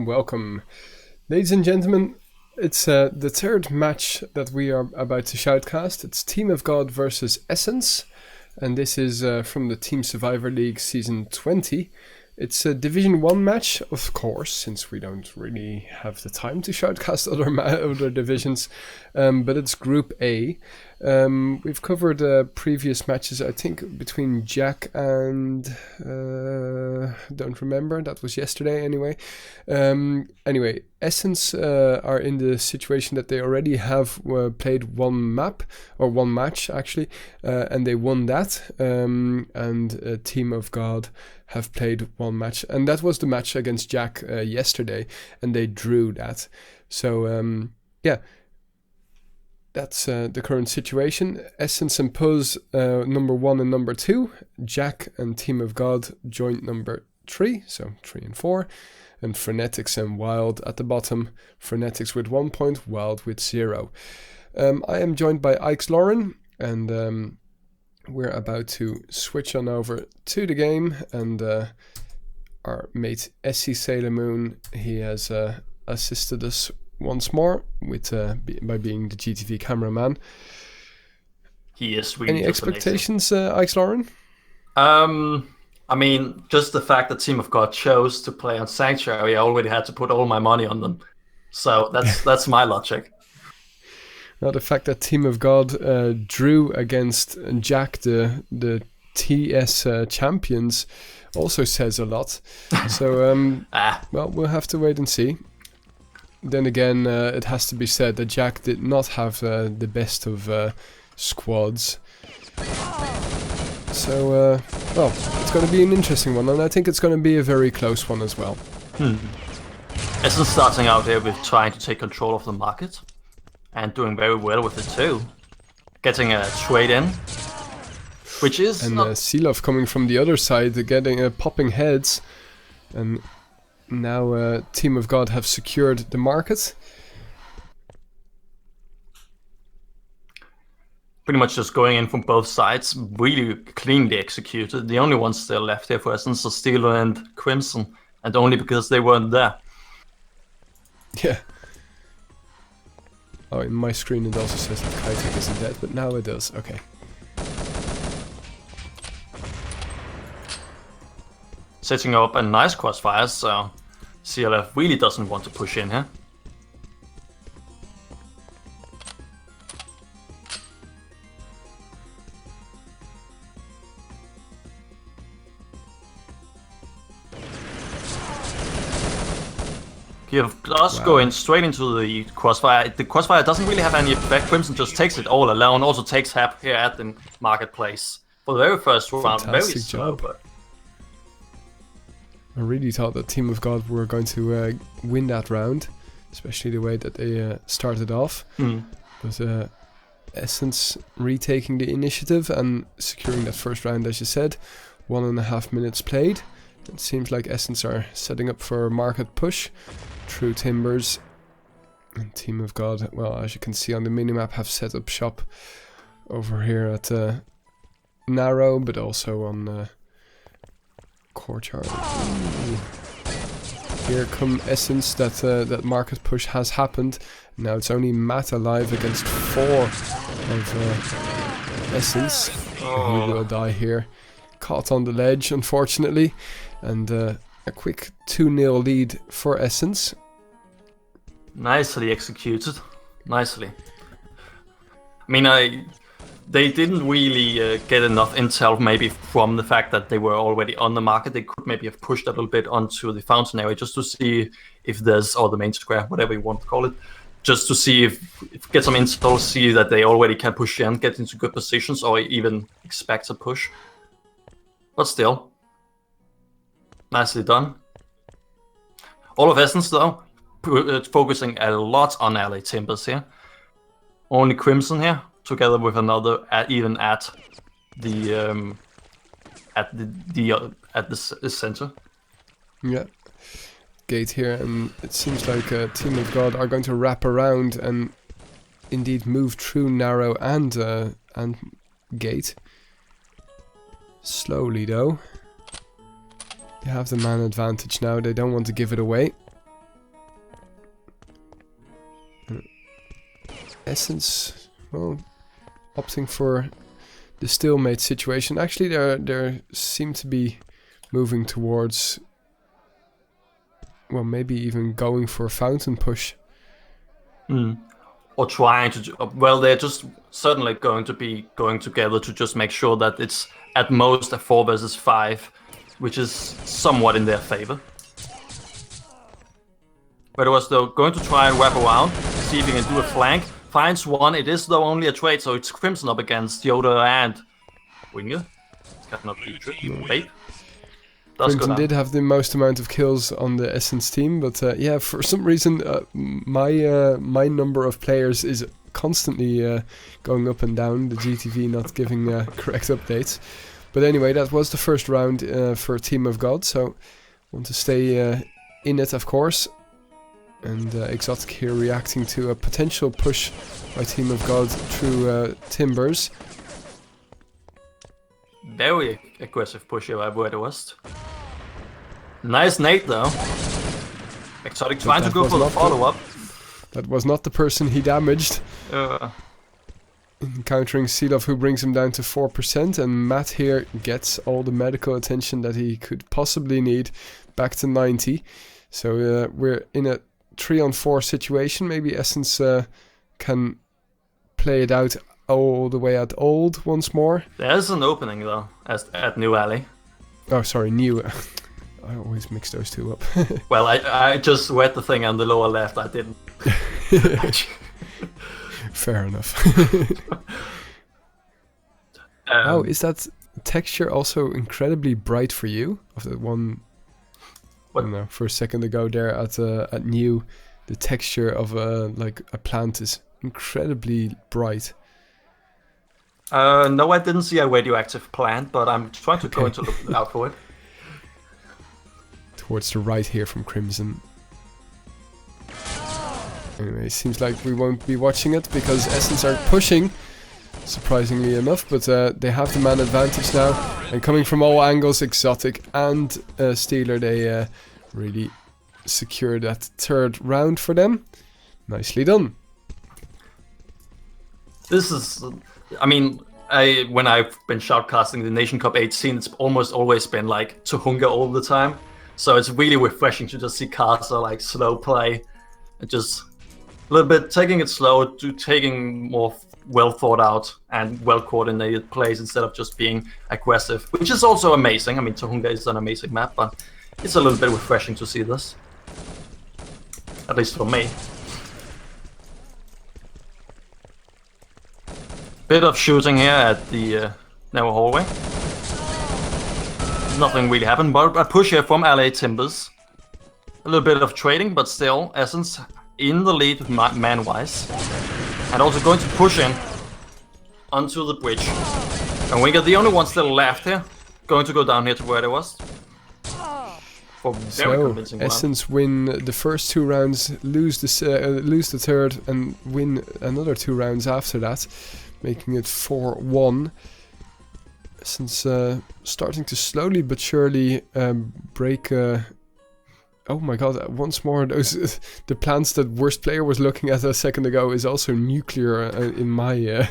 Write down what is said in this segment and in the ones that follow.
welcome. Ladies and gentlemen, it's the third match that we are about to shoutcast. It's Team of God versus Essence, and this is from the Team Survivor League Season 20. It's a Division 1 match, of course, since we don't really have the time to shoutcast other divisions, but it's Group A. We've covered previous matches, I think, between Jack and... don't remember, that was yesterday anyway. Anyway, Essence are in the situation that they already have played one match actually, and they won that, and Team of God have played one match, and that was the match against Jack yesterday, and they drew that. So yeah, that's the current situation. Essence and Pose number 1 and number 2. Jack and Team of God joint number 3, so 3 and 4. And Frenetics and Wild at the bottom. Frenetics with 1 point, Wild with 0. I am joined by Ikslorin, and we're about to switch on over to the game, and our mate SailorMoon, he has assisted us once more with by being the GTV cameraman. He is really Any expectations, Ikslorin? I mean, just the fact that Team of God chose to play on Sanctuary, I already had to put all my money on them. So that's my logic. Now, the fact that Team of God drew against Jack, the TS champions, also says a lot. So, well, we'll have to wait and see. Then again, it has to be said that Jack did not have the best of squads. So, well, it's going to be an interesting one, and I think it's going to be a very close one as well. Essence starting out here with trying to take control of the market, and doing very well with it too. Getting a trade in, which is... And Silov coming from the other side, getting popping heads, and now Team of God have secured the market. Pretty much just going in from both sides, really cleanly executed. The only ones still left here for Essence are Steeler and Crimson, and only because they weren't there. Yeah. Oh, in my screen it also says that Kaitek isn't dead, but now it does. Okay. Setting up a nice crossfire, so CLF really doesn't want to push in here. Kiev does go in straight into the crossfire. The crossfire doesn't really have any effect. Crimson just takes it all alone. Also takes Hap here at the marketplace for the very first round. Very slow, but I really thought that Team of God were going to win that round, especially the way that they started off. But Essence retaking the initiative and securing that first round, as you said. 1.5 minutes played. It seems like Essence are setting up for a market push through Timbers. And Team of God, well, as you can see on the minimap, have set up shop over here at Narrow, but also on Courtyard. Here come Essence, that market push has happened. Now it's only Matt alive against 4 of Essence. He will die here. Caught on the ledge, unfortunately. And a quick 2-0 lead for Essence. Nicely executed. Nicely. I mean, they didn't really get enough intel maybe from the fact that they were already on the market. They could maybe have pushed a little bit onto the fountain area just to see if there's, or the main square, whatever you want to call it, just to see if get some intel, see that they already can push in, get into good positions, or even expect a push. But still, nicely done. All of Essence, though, focusing a lot on LA Timbers here. Only Crimson here, together with another, even at the center. Yeah, gate here, and it seems like Team of God are going to wrap around and indeed move through Narrow and gate. Slowly though. They have the man advantage now, they don't want to give it away. Essence, well, opting for the stalemate situation. Actually, they seem to be moving towards, well, maybe even going for a fountain push. Or trying to. Well, they're just certainly going to be going together to just make sure that it's at most a 4 versus 5, which is somewhat in their favor. But it was though going to try and wrap around, see if he can do a flank. Finds one. It is though only a trade, so it's Crimson up against Yoda and Winger. Cannot be Babe. Crimson did have the most amount of kills on the Essence team, but yeah, for some reason my number of players is constantly going up and down, the GTV not giving correct updates. But anyway, that was the first round for Team of God, so want to stay in it, of course. And Exotic here reacting to a potential push by Team of God through Timbers. Very aggressive push here by Word West. Nice nade though. Exotic trying to go for the follow-up. That was not the person he damaged. Encountering Sealov, who brings him down to 4%, and Matt here gets all the medical attention that he could possibly need, back to 90. So we're in a 3-on-4 situation. Maybe Essence can play it out all the way at old once more. There's an opening though, at New Alley. Oh, sorry, New. I always mix those two up. Well, I just read the thing on the lower left. I didn't. Fair enough. Oh, is that texture also incredibly bright for you? Of the one, I don't know, for a second ago there at New, the texture of like a plant is incredibly bright. No, I didn't see a radioactive plant, but I'm trying to go into look out for it. Towards the right here from Crimson. Anyway, seems like we won't be watching it because Essence are pushing, surprisingly enough, but they have the man advantage now, and coming from all angles, Exotic and Steeler, they really secure that third round for them. Nicely done. This is, I mean, when I've been shoutcasting the Nation Cup 18, it's almost always been like Tuhunga all the time. So it's really refreshing to just see Casa like slow play, and just a little bit taking it slow, to taking more well thought out and well coordinated plays instead of just being aggressive, which is also amazing. I mean, Tuhunga is an amazing map, but it's a little bit refreshing to see this, at least for me. Bit of shooting here at the narrow hallway. Nothing really happened, but a push here from LA Timbers. A little bit of trading, but still, Essence in the lead man-wise. And also going to push in onto the bridge. And we got the only one still left here. Going to go down here to where it was. For very convincing round. Essence win the first 2 rounds, lose the third, and win another 2 rounds after that, making it 4-1. Essence starting to slowly but surely break. Oh my god! Once more, those the plants that worst player was looking at a second ago is also nuclear in my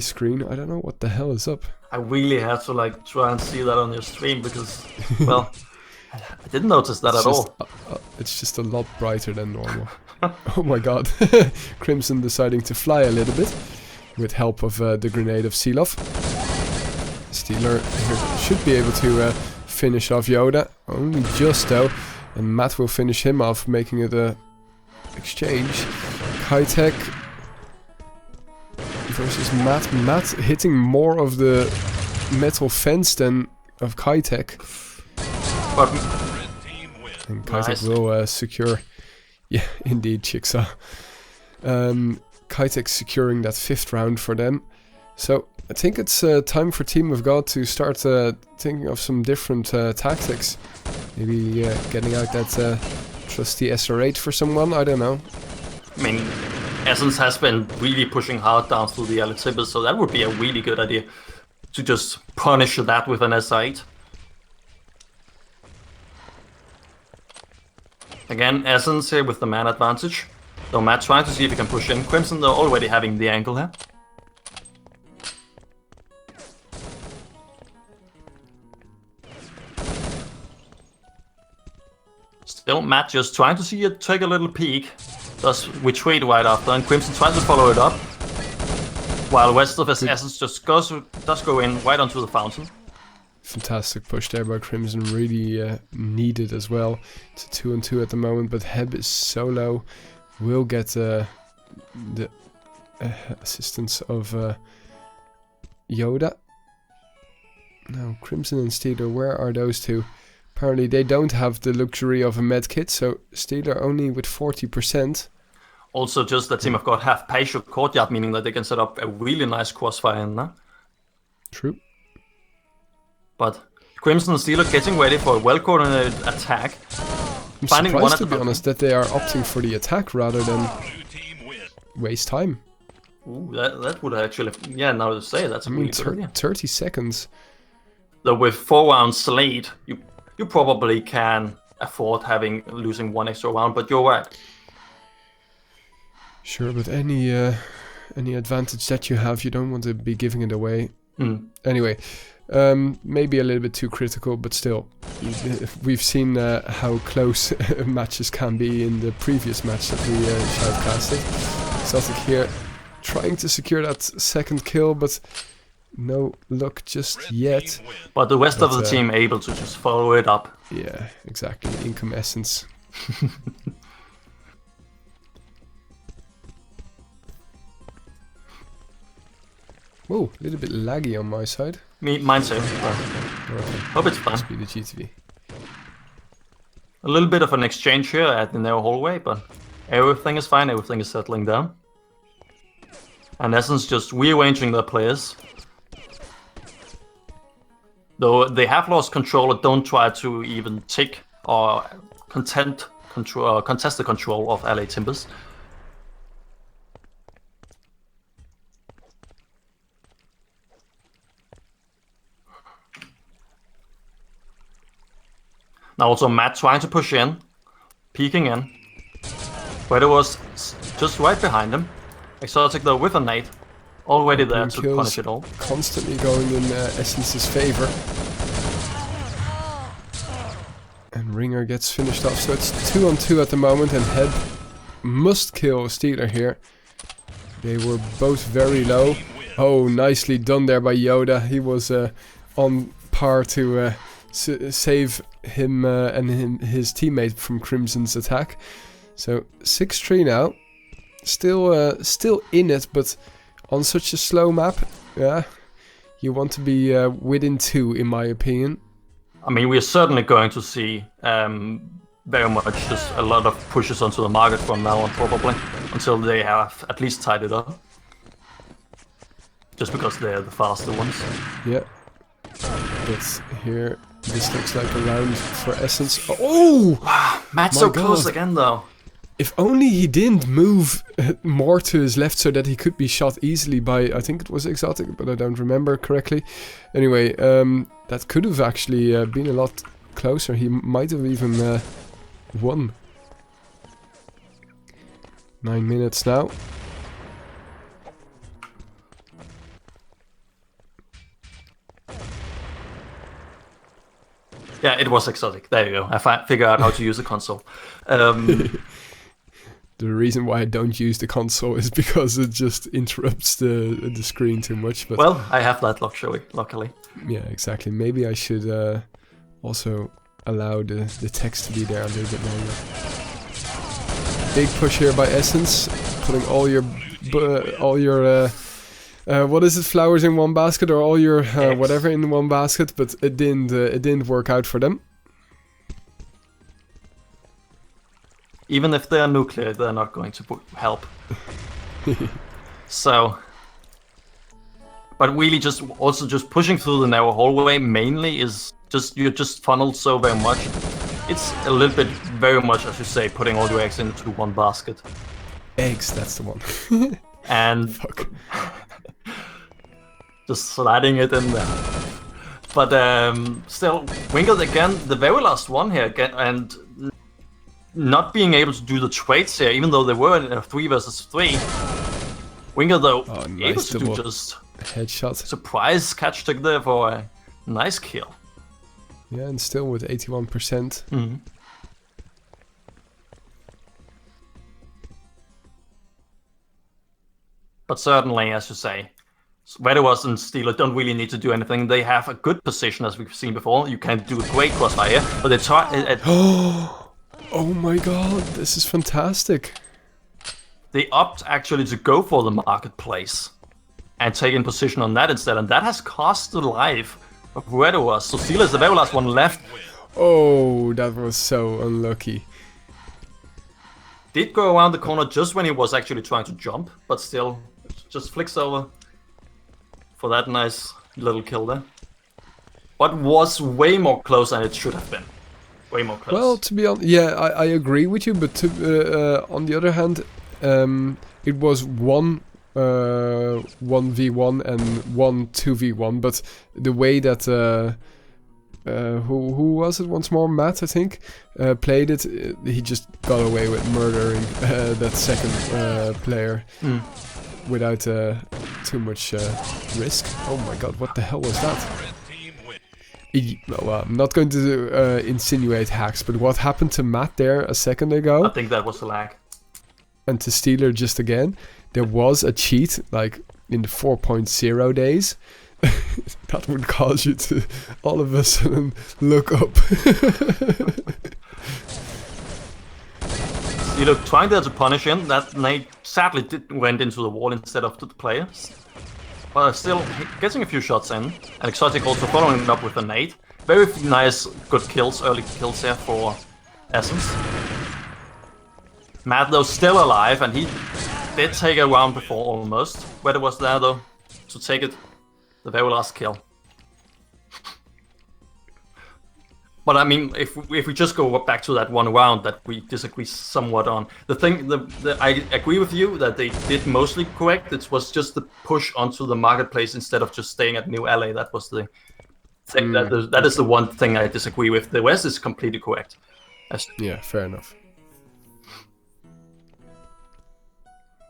screen. I don't know what the hell is up. I really have to like try and see that on your stream because, well, I didn't notice that at all. It's just a lot brighter than normal. Oh my god! Crimson deciding to fly a little bit with help of the grenade of Sealov. Steeler should be able to finish off Yoda, only just though, and Matt will finish him off, making it a exchange. Kitech versus Matt. Matt hitting more of the metal fence than of Kitech. And Kitech will secure, yeah, indeed, Jigsaw. Kitech securing that 5th round for them. So I think it's time for Team of God to start thinking of some different tactics. Maybe getting out that trusty SR8 for someone, I don't know. I mean, Essence has been really pushing hard down through the Timbers, so that would be a really good idea to just punish that with an SR8. Again, Essence here with the man advantage. So Matt trying to see if he can push in. Crimson, they're already having the angle here. Still, Matt just trying to see it take a little peek. Does retreat right after, and Crimson tries to follow it up. While West of his essence just does go in right onto the fountain. Fantastic push there by Crimson, really needed as well. It's a 2-on-2 at the moment, but Heb is so low. Will get the assistance of Yoda. Now, Crimson and Steeler, where are those two? Apparently they don't have the luxury of a med kit, so Steeler only with 40%. Also, just the Team of God have Patio Courtyard, meaning that they can set up a really nice crossfire in there. True. But Crimson and Steeler getting ready for a well-coordinated attack. I'm surprised, to be honest, that they are opting for the attack rather than waste time. Ooh, that would actually... Yeah, now to say, that's a really good idea. 30 seconds. Though with 4 rounds Slade, you probably can afford losing 1 extra round, but you're right. Sure, but any advantage that you have, you don't want to be giving it away. Anyway, maybe a little bit too critical, but still, we've seen how close matches can be in the previous match that we shoutcasted. Exotic here, trying to secure that second kill, but no luck just yet. But the rest of the team able to just follow it up. Yeah, exactly. Income essence. Whoa, a little bit laggy on my side. Mine too. Okay. Hope it's fine. Must be the GTV. A little bit of an exchange here at the narrow hallway, but everything is fine. Everything is settling down. And Essence just rearranging their players. Though they have lost control, don't try to even take or contest the control of LA Timbers. Now also Matt trying to push in, peeking in. Weather was just right behind him. Exotic though with a nade, already there to punish it all. Constantly going in Essence's favor. And Ringer gets finished off, so it's 2-on-2 at the moment, and Heb must kill Steeler here. They were both very low. Oh, nicely done there by Yoda. He was on par to save him and his teammate from Crimson's attack. So 6-3 now. Still in it, but on such a slow map, yeah, you want to be within 2, in my opinion. I mean, we're certainly going to see very much just a lot of pushes onto the market from now on, probably, until they have at least tied it up. Just because they're the faster ones. Yeah. But here, this looks like a round for Essence. Oh! Matt's so close again, though. If only he didn't move more to his left so that he could be shot easily by, I think it was Exotic, but I don't remember correctly. Anyway, that could have actually been a lot closer. He might have even won. 9 minutes now. Yeah, it was Exotic. There you go. I figured out how to use the console. The reason why I don't use the console is because it just interrupts the screen too much. But well, I have that luxury, luckily. Yeah, exactly. Maybe I should also allow the text to be there a little bit longer. Big push here by Essence, putting all your what is it, flowers in one basket, or all your whatever in one basket, but it didn't work out for them. Even if they're nuclear, they're not going to help. So, but really, just pushing through the narrow hallway mainly is you're just funneled so very much. It's a little bit very much, as you say, putting all your eggs into one basket. Eggs, that's the one. And fuck. Just sliding it in there. But still, Wingled again, the very last one here again, and not being able to do the trades here, even though they were in a 3 versus 3. Winger, though, able to do just headshot. Surprise catch tech there for a nice kill. Yeah, and still with 81%. But certainly, as you say, Veteros and Steeler don't really need to do anything. They have a good position, as we've seen before. You can do a great crossfire, but they try... Oh my god, this is fantastic. They opt actually to go for the marketplace and take in position on that instead, and that has cost the life of Veteros. So Steeler is the very last one left. Oh, that was so unlucky. Did go around the corner just when he was actually trying to jump, but still just flicks over for that nice little kill there. But was way more close than it should have been. Way more close. Well, to be honest, yeah, I agree with you, but on the other hand, it was 1v1 and 1 2v1, but the way that who was it once more? Matt, I think, played it. He just got away with murdering that second player without too much risk. Oh my god, what the hell was that? Well, I'm not going to insinuate hacks, but what happened to Matt there a second ago? I think that was a lag. And to Steeler just again, there was a cheat, like in the 4.0 days, that would cause you to all of a sudden look up. Steeler trying there to punish him, that nade sadly went into the wall instead of the players. But still getting a few shots in, and Exotic also following it up with a nade. Very nice, good kills, early kills there for Essence. Matt though still alive, and he did take a round before almost. Whether was there though to take it, the very last kill. But I mean, if we just go back to that one round that we disagree somewhat on, I agree with you that they did mostly correct. It was just the push onto the marketplace instead of just staying at New LA. That was the thing. That is the one thing I disagree with. The rest is completely correct. Yeah, fair enough.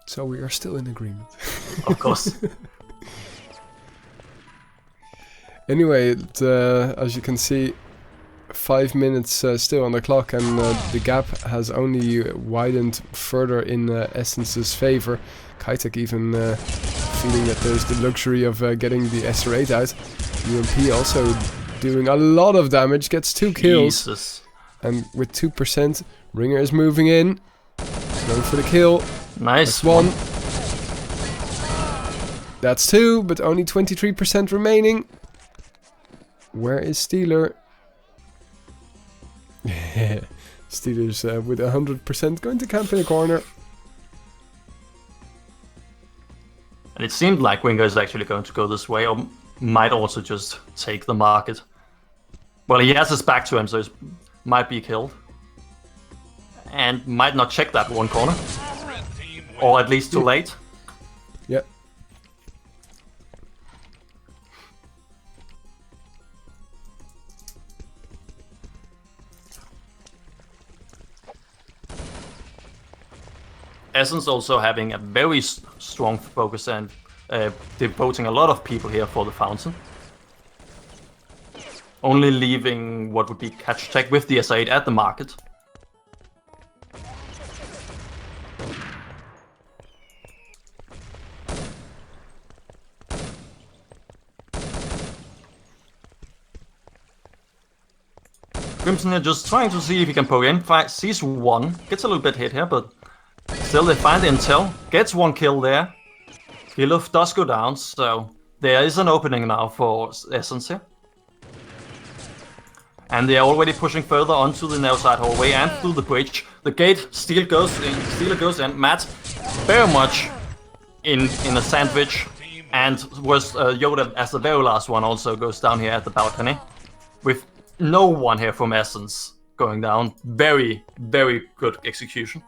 So we are still in agreement. Of course. Anyway, as you can see, 5 minutes still on the clock, and the gap has only widened further in Essence's favor. Kaitek even feeling that there's the luxury of getting the SR8 out. UMP also doing a lot of damage, gets 2 kills. Jesus. And with 2%, Ringer is moving in, going for the kill. Nice. That's 1. That's 2, but only 23% remaining. Where is Steeler? Steelers with 100% going to camp in a corner. And it seemed like Winger is actually going to go this way, or might also just take the market. Well, he has his back to him, so he might be killed. And might not check that one corner. Or at least too late. Yeah. Essence also having a very strong focus and devoting a lot of people here for the fountain. Only leaving what would be catch tech with the S8 at the market. Crimson here just trying to see if he can poke in. Sees 1, gets a little bit hit here, but still they find intel. Gets 1 kill there. Kill does go down, so there is an opening now for Essence here. And they are already pushing further onto the narrow side hallway and through the bridge. The gate, Steeler goes in. Matt very much in a sandwich, and was Yoda as the very last one also goes down here at the balcony. With no one here from Essence going down. Very, very good execution.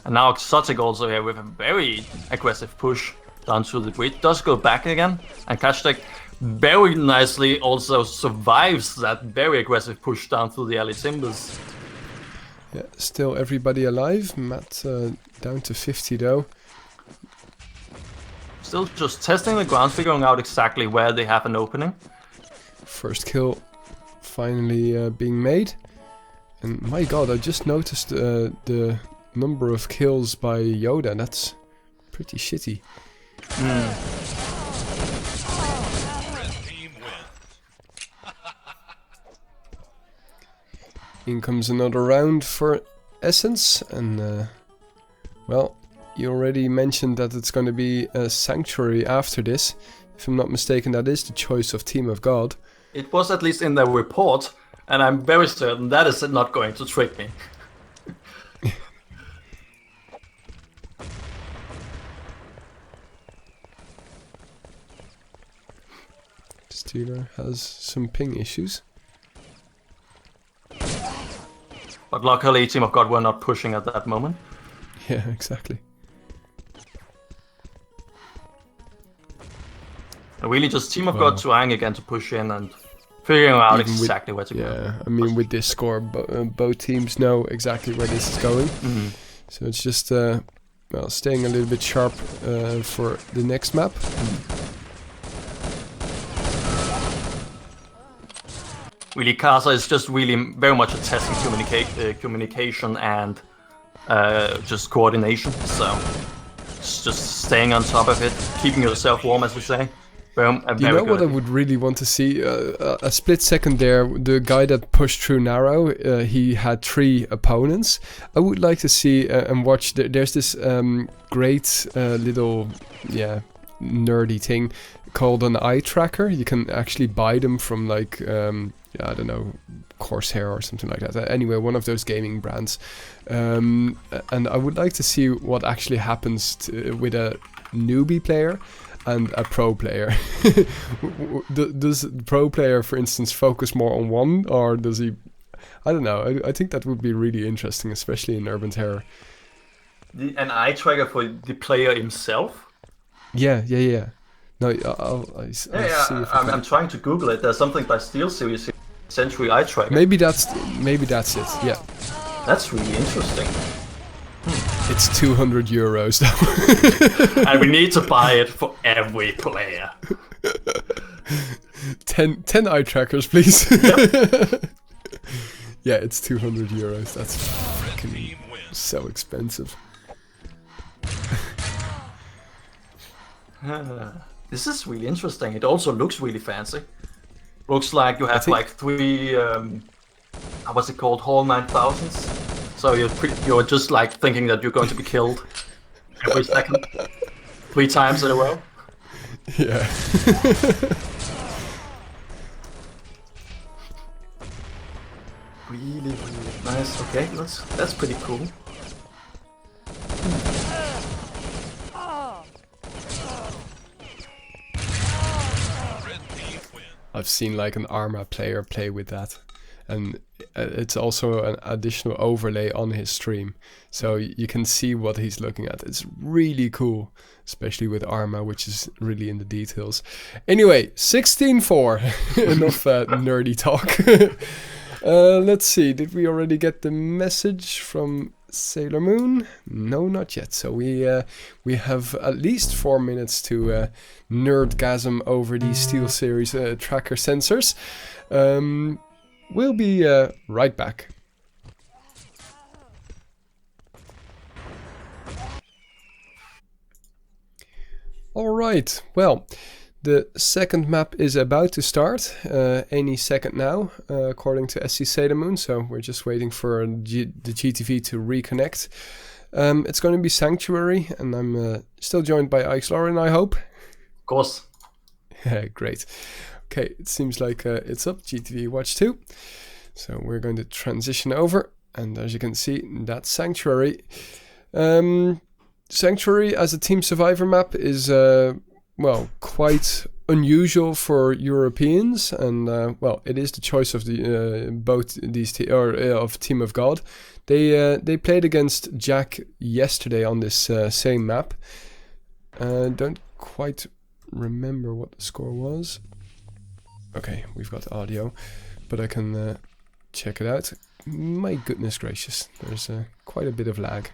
And now Exotic also here with a very aggressive push down to the bridge. Does go back again. And Kashtag very nicely also survives that very aggressive push down through the alley timbers. Yeah, still everybody alive. Matt down to 50 though. Still just testing the ground, figuring out exactly where they have an opening. First kill finally being made. And my god, I just noticed the number of kills by Yoda. That's pretty shitty. In comes another round for Essence, and well, you already mentioned that it's going to be a Sanctuary after this. If I'm not mistaken, that is the choice of Team of God. It was at least in the report, and I'm very certain that is not going to trick me. Steeler has some ping issues. But luckily, Team of God were not pushing at that moment. Yeah, exactly. And really just Team of God trying again to push in and figuring out exactly where to go. Yeah, I mean with this score, both teams know exactly where this is going. So it's just well, staying a little bit sharp for the next map. Really, Casa is just really very much a test in communication and just coordination. So it's just staying on top of it, keeping yourself warm, as we say. You know what I would really want to see? A split second there, the guy that pushed through narrow, he had 3 opponents. I would like to see and watch, there's this great little, nerdy thing called an eye tracker. You can actually buy them from like, I don't know, Corsair or something like that. Anyway, one of those gaming brands. And I would like to see what actually happens with a newbie player and a pro player. Does the pro player, for instance, focus more on one, or does he... I don't know. I think that would be really interesting, especially in Urban Terror. An eye tracker for the player himself? Yeah. No, I'll see if I'm trying to Google it. There's something by SteelSeries, Century Eye Tracker. Maybe that's it. Yeah. That's really interesting. It's €200 though. And we need to buy it for every player. 10 eye trackers, please. Yep. Yeah, it's €200. That's fucking so expensive. This is really interesting. It also looks really fancy. Looks like you have like 3, what's it called, Hall 9000s. So you're just like thinking that you're going to be killed every second, 3 times in a row. Yeah. Really nice. Okay, that's pretty cool. I've seen like an Arma player play with that, and it's also an additional overlay on his stream, so you can see what he's looking at. It's really cool, especially with Arma, which is really in the details. Anyway, 16-4. Enough nerdy talk. Let's see, did we already get the message from SailorMoon? No, not yet. So we have at least 4 minutes to nerdgasm over these SteelSeries tracker sensors. We'll be right back. Alright, well, the second map is about to start any second now, according to SC SailorMoon, so we're just waiting for the GTV to reconnect. It's going to be Sanctuary, and I'm still joined by Ikslorin, I hope. Of course. Great. Okay, it seems like it's up, GTV Watch 2. So we're going to transition over, and as you can see, that's Sanctuary. Sanctuary as a team survivor map is, well, quite unusual for Europeans, and well, it is the choice of the both these of Team of God. They played against Jack yesterday on this same map. Don't quite remember what the score was. Okay, we've got audio, but I can check it out. My goodness gracious, there's quite a bit of lag.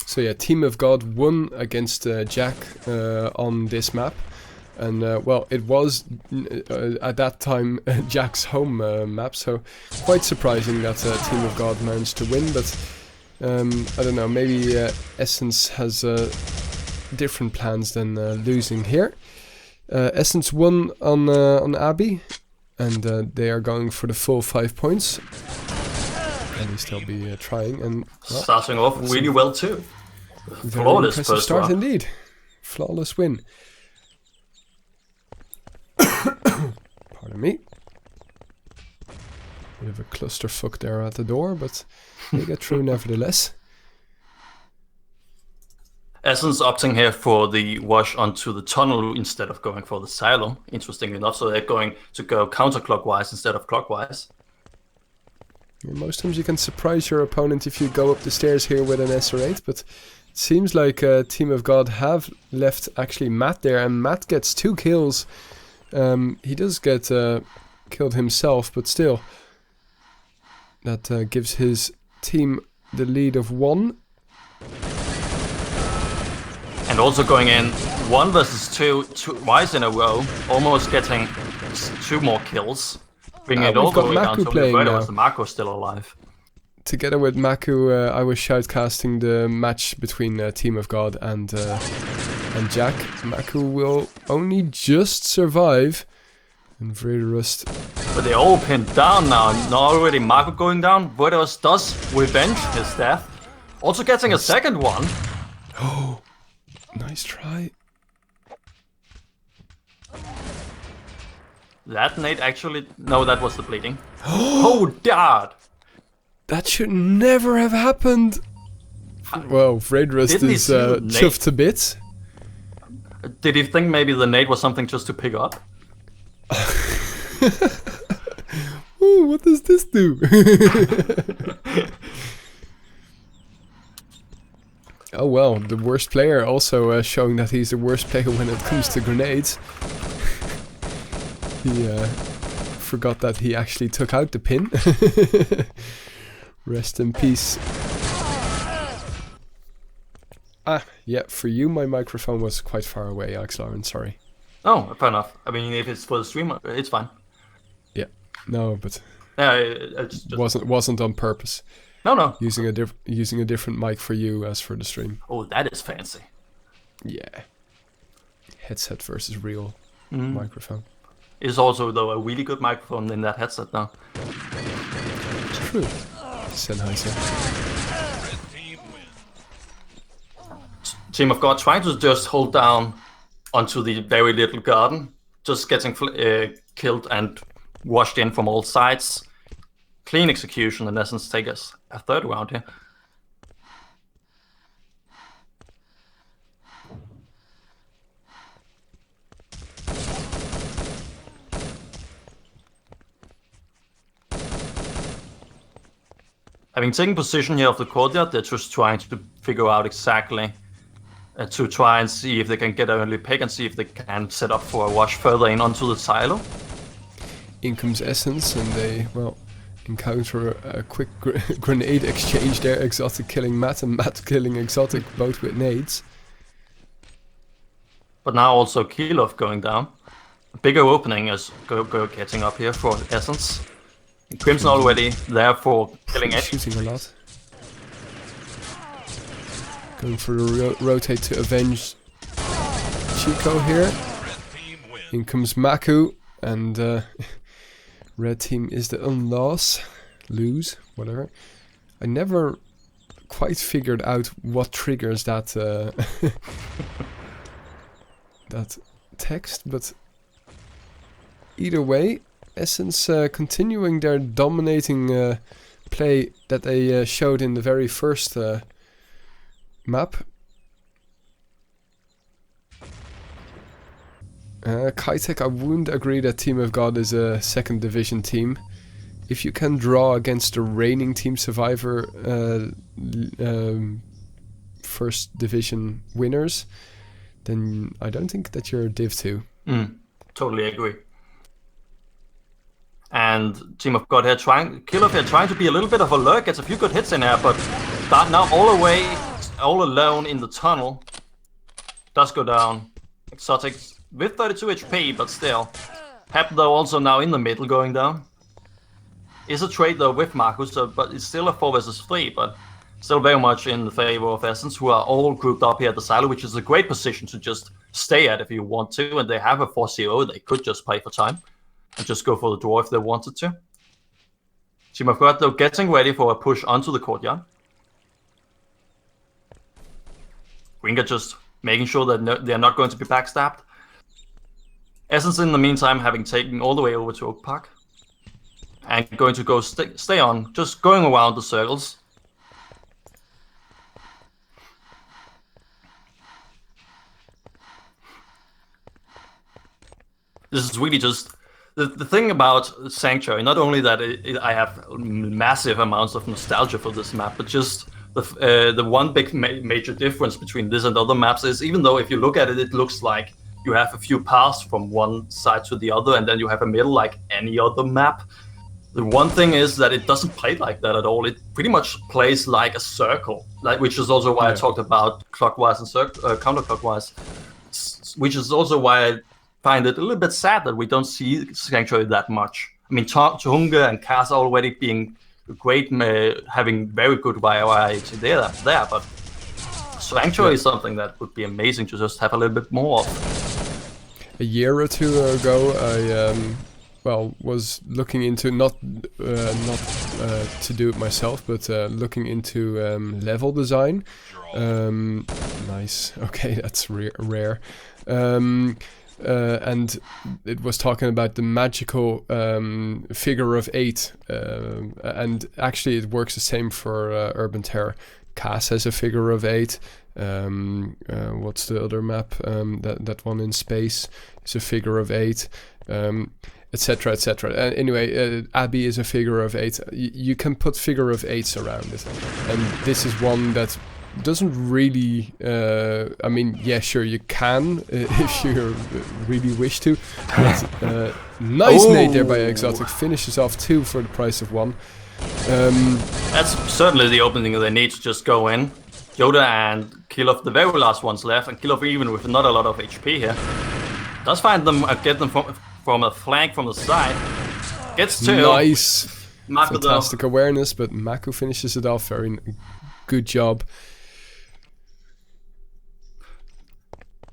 So yeah, Team of God won against Jack on this map. And well, it was at that time Jack's home map, so quite surprising that Team of God managed to win. But I don't know, maybe Essence has different plans than losing here. Essence won on Abby, and they are going for the full 5 points. At least they'll be trying. And well, starting off really well too. Flawless impressive first start round. indeed. Flawless win. Pardon me. Bit of a clusterfuck there at the door, but they get through nevertheless. Essence opting here for the wash onto the tunnel instead of going for the silo, interestingly enough, so they're going to go counterclockwise instead of clockwise. Yeah, most times you can surprise your opponent if you go up the stairs here with an SR8, but it seems like Team of God have left actually Matt there, and Matt gets 2 kills. He does get killed himself, but still, that gives his team the lead of 1. And also going in 1 versus 2 twice in a row, almost getting 2 more kills, bringing it all the way down to where was the Marco still alive. Together with Maku, I was shoutcasting the match between Team of God and Jack. Maku will only just survive. And Vrederust. But they're all pinned down now. Not already Marco going down. Vrederust does revenge his death. Also getting a second one. Oh, nice try. That nade actually... No, that was the bleeding. Oh, God! That should never have happened. Well, Vrederust is chuffed to bits. Did he think maybe the nade was something just to pick up? Ooh, what does this do? Oh well, the worst player also showing that he's the worst player when it comes to grenades. He forgot that he actually took out the pin. Rest in peace. Ah, yeah, for you my microphone was quite far away, Ikslorin, sorry. Oh, fair enough. I mean, if it's for the stream, it's fine. Yeah, no, but yeah, it's just... wasn't on purpose. No. Using a different mic for you as for the stream. Oh, that is fancy. Yeah. Headset versus real microphone. It's also though a really good microphone in that headset now. True. Sennheiser. Team of God trying to just hold down onto the very little garden, just getting killed and washed in from all sides. Clean execution, in essence, take us a third round here. Having taken position here of the courtyard, they're just trying to figure out exactly to try and see if they can get an early pick and see if they can set up for a wash further in onto the silo. In comes Essence, and they, well, encounter a quick grenade exchange there. Exotic killing Matt and Matt killing Exotic, both with nades. But now also Keylov going down. A bigger opening is getting up here for Essence. Crimson already there for killing it. Shooting a lot. Going for the rotate to avenge Chico here. In comes Maku, and red team is the lose, whatever. I never quite figured out what triggers that that text, but either way, Essence continuing their dominating play that they showed in the very first map. Kitek, I wouldn't agree that Team of God is a second division team. If you can draw against the reigning Team Survivor first division winners, then I don't think that you're Div 2. Totally agree. And Team of God here Kill Off here trying to be a little bit of a lurk, gets a few good hits in there, but that now all alone in the tunnel. Does go down. Exotic with 32 HP, but still. Hep though also now in the middle going down. Is a trade though with Marcus, but it's still a 4 versus 3, but still very much in the favor of Essence, who are all grouped up here at the silo, which is a great position to just stay at if you want to, and they have a 4-0, they could just play for time and just go for the draw if they wanted to. Team of God though getting ready for a push onto the courtyard. Gringa just making sure that they're not going to be backstabbed. Essence in the meantime having taken all the way over to Oak Park. And going to go stay on, just going around the circles. This is really just the thing about Sanctuary. Not only that I have massive amounts of nostalgia for this map, but just the one big major difference between this and other maps is, even though if you look at it, it looks like you have a few paths from one side to the other, and then you have a middle like any other map. The one thing is that it doesn't play like that at all. It pretty much plays like a circle, which is also why I talked about clockwise and counterclockwise, which is also why I find it a little bit sad that we don't see Sanctuary that much. I mean, Tunga and Kaz already being great, having very good variety there, but Sanctuary is something that would be amazing to just have a little bit more of. A year or two ago, I was looking into not to do it myself, but looking into level design. Nice. Okay, that's rare. And it was talking about the magical figure of 8, and actually it works the same for Urban Terror. Cass has a figure of 8. What's the other map? That one in space is a figure of 8. Etc. etc. Anyway, Abbey is a figure of 8. You can put figure of 8s around it, and this is one that doesn't really. I mean, yeah, sure, you can if you really wish to. But, nice nade there by Exotic, finishes off 2 for the price of 1. That's certainly the opening they need to just go in. Yoda and Kill Off the very last ones left, and Kill Off even with not a lot of HP here. Does find them, get them from a flank from the side. Gets 2. Nice. Mako fantastic awareness, but Mako finishes it off. Very good job.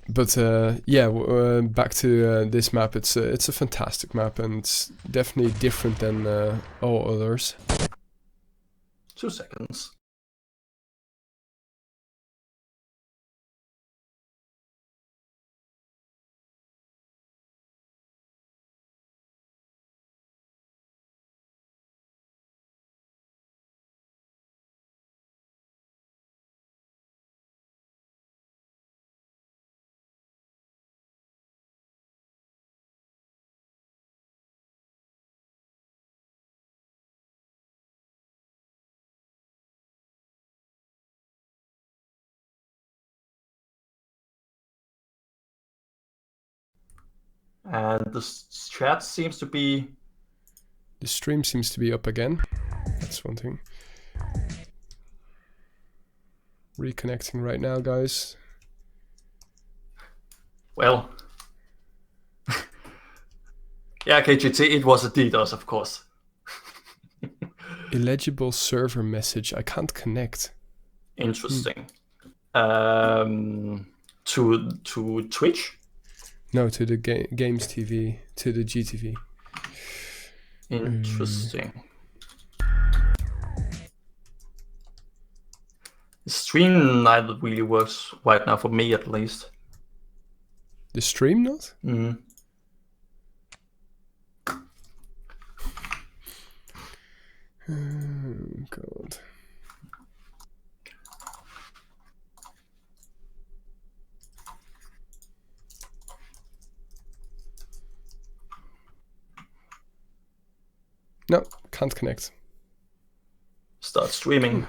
But back to this map. It's a fantastic map, and it's definitely different than all others. 2 seconds. And the chat seems to be... The stream seems to be up again. That's one thing. Reconnecting right now, guys. Well... yeah, KGT, it was a DDoS, of course. Illegible server message. I can't connect. Interesting. To Twitch? No, to the Games TV, to the GTV. Interesting. The stream neither really works right now, for me at least. The stream not? Mm. Oh, God. No, can't connect. Start streaming.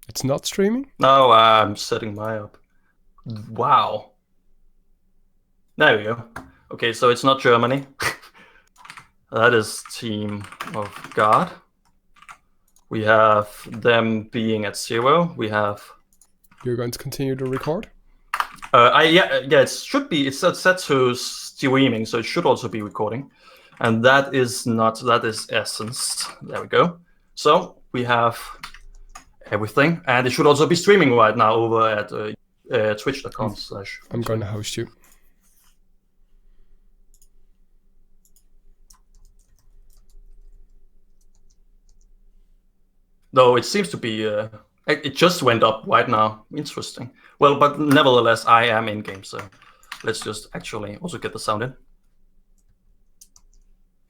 It's not streaming? No, I'm setting my up. Wow. There we go. Okay, so it's not Germany. That is Team of God. We have them being at 0. We have... You're going to continue to record? Yeah, it should be. It's set to streaming, so it should also be recording. And that is not, that is Essence. There we go. So we have everything. And it should also be streaming right now over at twitch.com/. I'm going to host you. Though it seems to be, it just went up right now. Interesting. Well, but nevertheless, I am in game, so let's just actually also get the sound in.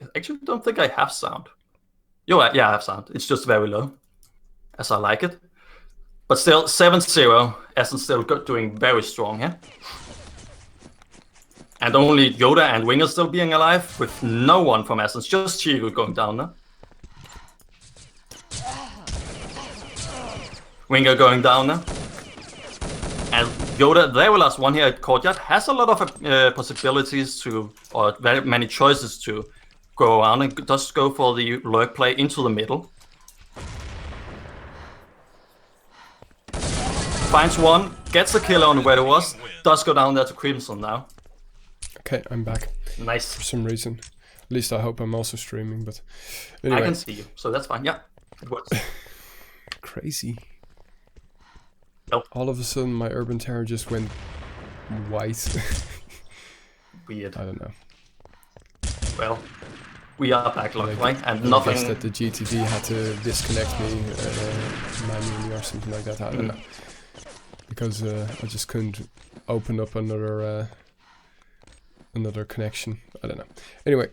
I actually don't think I have sound. Yeah, I have sound. It's just very low, as I like it. But still, 7-0. Essence still doing very strong here. And only Yoda and Winger still being alive, with no one from Essence, just Chiru going down now. Winger going down now. And Yoda, the very last one here at Courtyard, has a lot of possibilities to, or very many choices to go around, and does go for the lurk play into the middle. Finds one, gets a kill on where it was, does go down there to Crimson now. Okay, I'm back. Nice. For some reason. At least I hope I'm also streaming, but anyway. I can see you, so that's fine. Yeah, it works. Crazy. Nope. All of a sudden my Urban Terror just went white. Weird. I don't know. Well, we are backlogged, Like, right? And I nothing... guess that the GTV had to disconnect me manually or something like that. I don't know. Because I just couldn't open up another connection. I don't know. Anyway,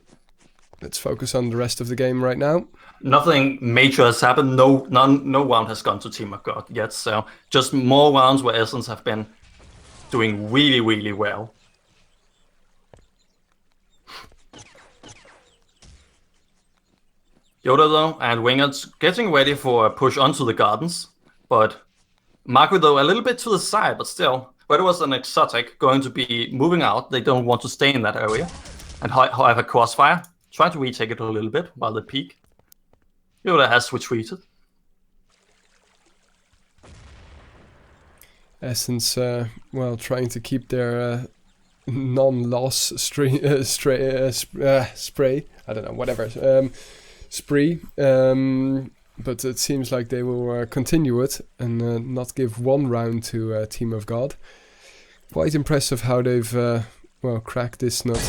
let's focus on the rest of the game right now. Nothing major has happened. No round has gone to Team of God yet. So just more rounds where Essence have been doing really, really well. Yoda though and Wingers getting ready for a push onto the gardens, but Marco though a little bit to the side, but still. Where there was an exotic going to be moving out, they don't want to stay in that area. And however, Crossfire, trying to retake it a little bit while they peek. Yoda has retreated. Essence, well, trying to keep their non-loss spray. I don't know, whatever. Spree. But it seems like they will continue it and not give one round to Team of God. Quite impressive how they've, well, cracked this nut.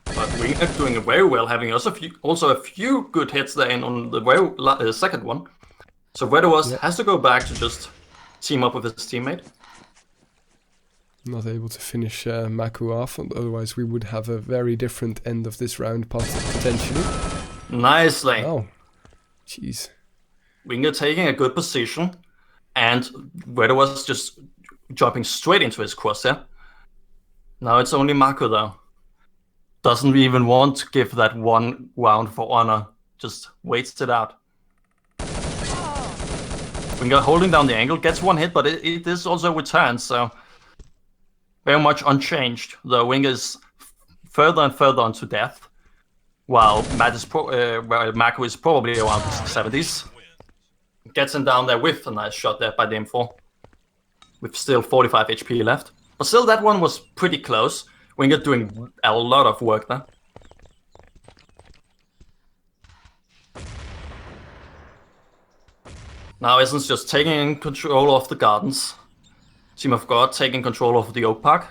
But we are doing very well, having also a few good hits there in on the very second one. So Vedowas has to go back to just team up with his teammate. Not able to finish Maku off, otherwise we would have a very different end of this round potentially. Nicely. Oh, jeez. Winger taking a good position, and Vedowas just jumping straight into his crosshair. Now it's only Maku though. Doesn't even want to give that one round for honor. Just waits it out. Winger holding down the angle, gets one hit, but it is also returned, so very much unchanged. The Winger is further and further on to death, while Maku is probably around the 70s. Gets him down there with a nice shot there by the M4, with still 45 HP left. But still, that one was pretty close. Winger doing a lot of work there. Now Essence just taking control of the gardens. Team of God taking control of the Oak Park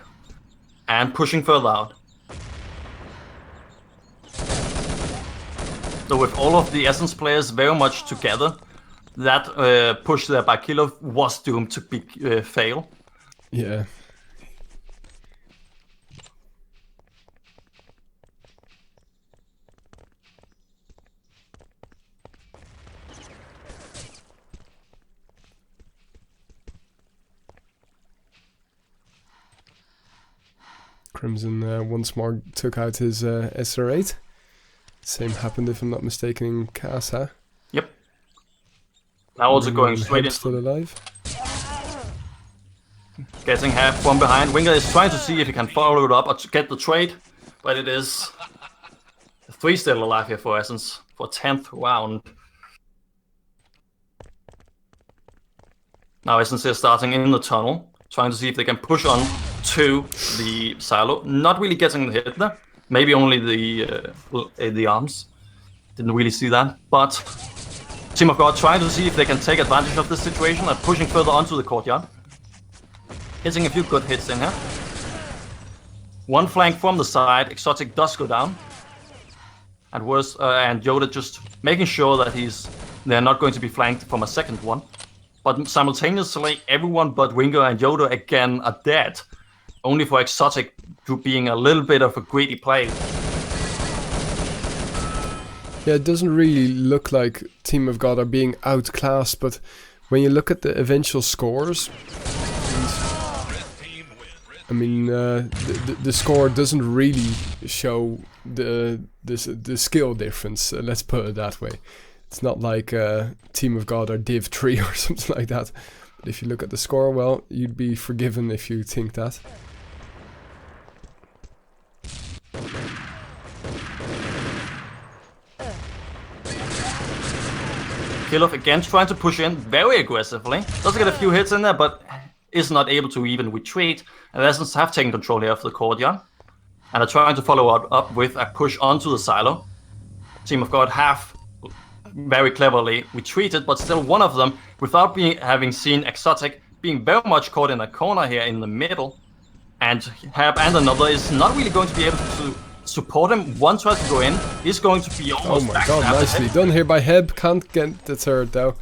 and pushing further out. So with all of the Essence players very much together, that push there by Kilo was doomed to fail. Yeah. Crimson once more took out his SR8. Same happened, if I'm not mistaken, in Casa. Yep. Now also going straight into... still alive. Getting half from behind. Winger is trying to see if he can follow it up or to get the trade. But it is 3 still alive here for Essence for 10th round. Now Essence is starting in the tunnel, trying to see if they can push on to the silo. Not really getting the hit there. Maybe only the arms. Didn't really see that. But Team of God trying to see if they can take advantage of this situation and pushing further onto the courtyard. Hitting a few good hits in here. One flank from the side. Exotic does go down. And Yoda just making sure that they're not going to be flanked from a second one. But simultaneously, everyone but Winger and Yoda again are dead. Only for Exotic being a little bit of a greedy play. Yeah, it doesn't really look like Team of God are being outclassed, but when you look at the eventual scores, I mean, the score doesn't really show the skill difference. Let's put it that way. It's not like Team of God are Div 3 or something like that. But if you look at the score, well, you'd be forgiven if you think that. Kilov again trying to push in very aggressively. Does get a few hits in there, but is not able to even retreat. And Essence have taken control here of the courtyard. And are trying to follow up with a push onto the silo. Team of God have very cleverly retreated, but still one of them, without having seen Exotic, being very much caught in a corner here in the middle. And Hab and another is not really going to be able to support him. One tries to go in, he's going to be almost oh my god, nicely done here by Heb. Can't get the third though.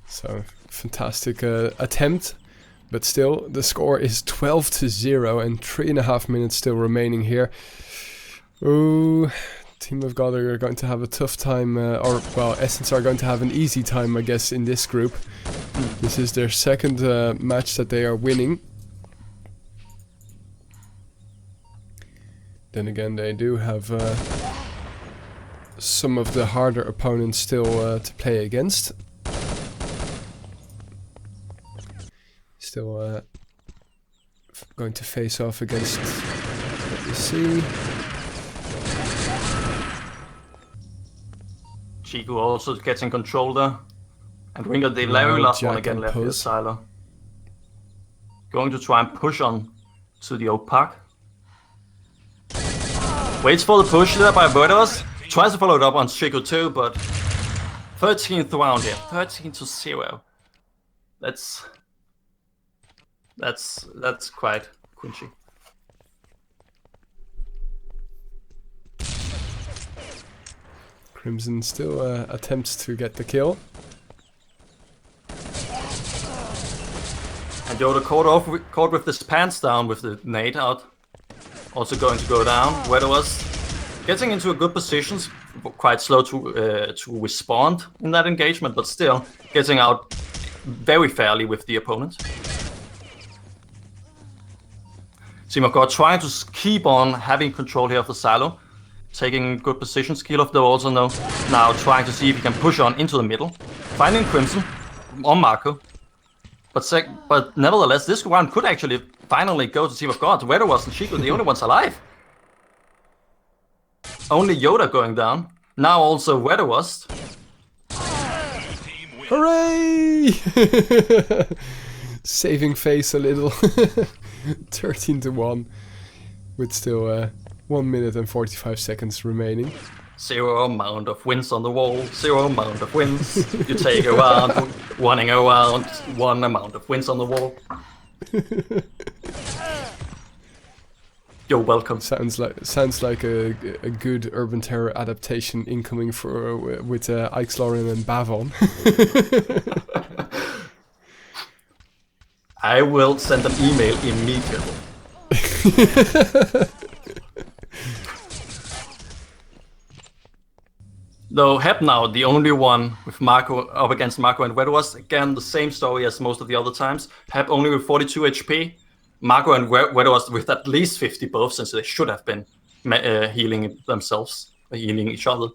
So, fantastic attempt. But still, the score is 12-0 and 3.5 minutes still remaining here. Ooh, Team of God are going to have a tough time, or well, Essence are going to have an easy time, I guess, in this group. This is their second match that they are winning. Then again, they do have some of the harder opponents still to play against. Still going to face off against what we see. Chico also getting control there. And Winger, the very last one again left here, Silo. Going to try and push on to the oak park. Waits for the push there by Verdos. Tries to follow it up on Chico too, but 13th round here, 13-0. That's quite quinchy. Crimson still attempts to get the kill. And Yoda caught with his pants down with the nade out. Also going to go down. Where was getting into a good position, quite slow to respond in that engagement, but still getting out very fairly with the opponent. Team of God trying to keep on having control here of the silo, taking good positions. Kilov though also now trying to see if he can push on into the middle, finding Crimson on Marco. But nevertheless, this round could actually finally go to Team of God. Where was and Chico the only ones alive? Only Yoda going down. Now also Weather was. Hooray! Saving face a little. 13-1 with still 1 minute and 45 seconds remaining. 0 amount of wins on the wall, 0 amount of wins. You take a round, running around, 1 amount of wins on the wall. You're welcome. Sounds like a good Urban Terror adaptation incoming with Ikslorin and Bavon. I will send an email immediately. Though Hep now, the only one with Marco up against Marco and Wedwas, again the same story as most of the other times. Hep only with 42 HP, Marco and Weather was with at least 50 both, since they should have been healing themselves, healing each other.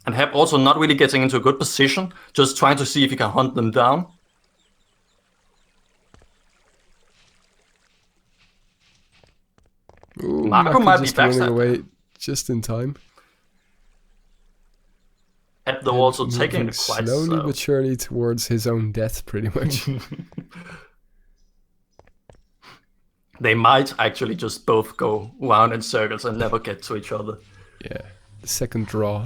And Hep also not really getting into a good position, just trying to see if he can hunt them down. Ooh, Marco might be just running backstabbed. away just in time. Hep though also taking it quite slowly slow. but surely towards his own death, pretty much. They might actually just both go round in circles and never get to each other. Yeah, the second draw.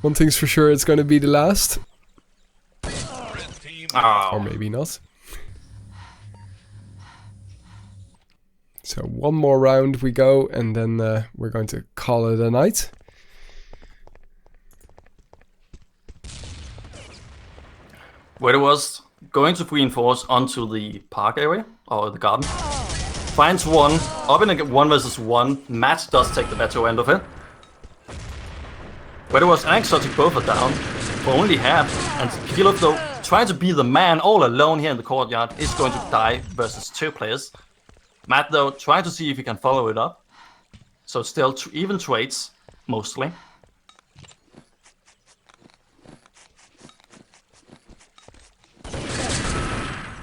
One thing's for sure, it's going to be the last. Oh. Or maybe not. So one more round we go, and then we're going to call it a night. Where it was going to reinforce onto the park area, or the garden. Finds one, up in a 1 versus 1. Matt does take the better end of it. Where it was and Exotic both are down, for only Hep, and Kilo though, trying to be the man all alone here in the courtyard, is going to die versus 2 players. Matt though, trying to see if he can follow it up. So still even trades, mostly.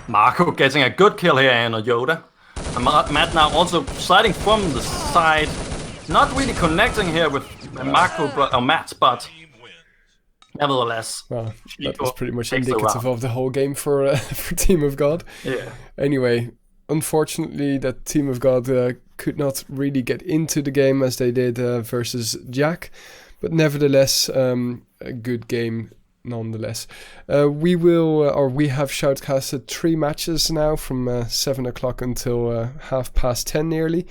Marco getting a good kill here in a Yoda. And Matt now also sliding from the side. Not really connecting here with Marco or Matt, but nevertheless. Well, that was pretty much indicative of the whole game for Team of God. Yeah. Anyway, unfortunately, that Team of God could not really get into the game as they did versus Jack. But nevertheless, a good game nonetheless. We have shoutcasted 3 matches now from 7 o'clock until 10:30 nearly.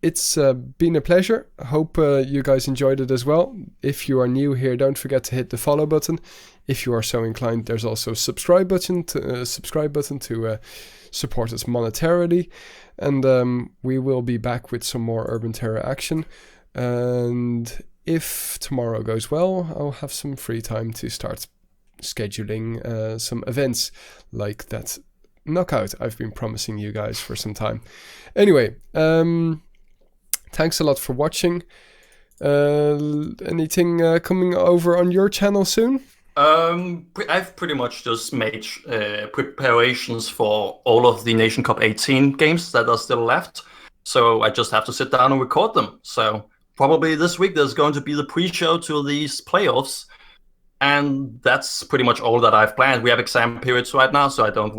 It's been a pleasure. I hope you guys enjoyed it as well. If you are new here, don't forget to hit the follow button. If you are so inclined, there's also a subscribe button to support us monetarily. And we will be back with some more Urban Terror action. And if tomorrow goes well, I'll have some free time to start scheduling some events like that knockout I've been promising you guys for some time. Anyway, thanks a lot for watching. Anything coming over on your channel soon? I've pretty much just made preparations for all of the Nation Cup 18 games that are still left. So I just have to sit down and record them. So probably this week there's going to be the pre-show to these playoffs. And that's pretty much all that I've planned. We have exam periods right now, so I don't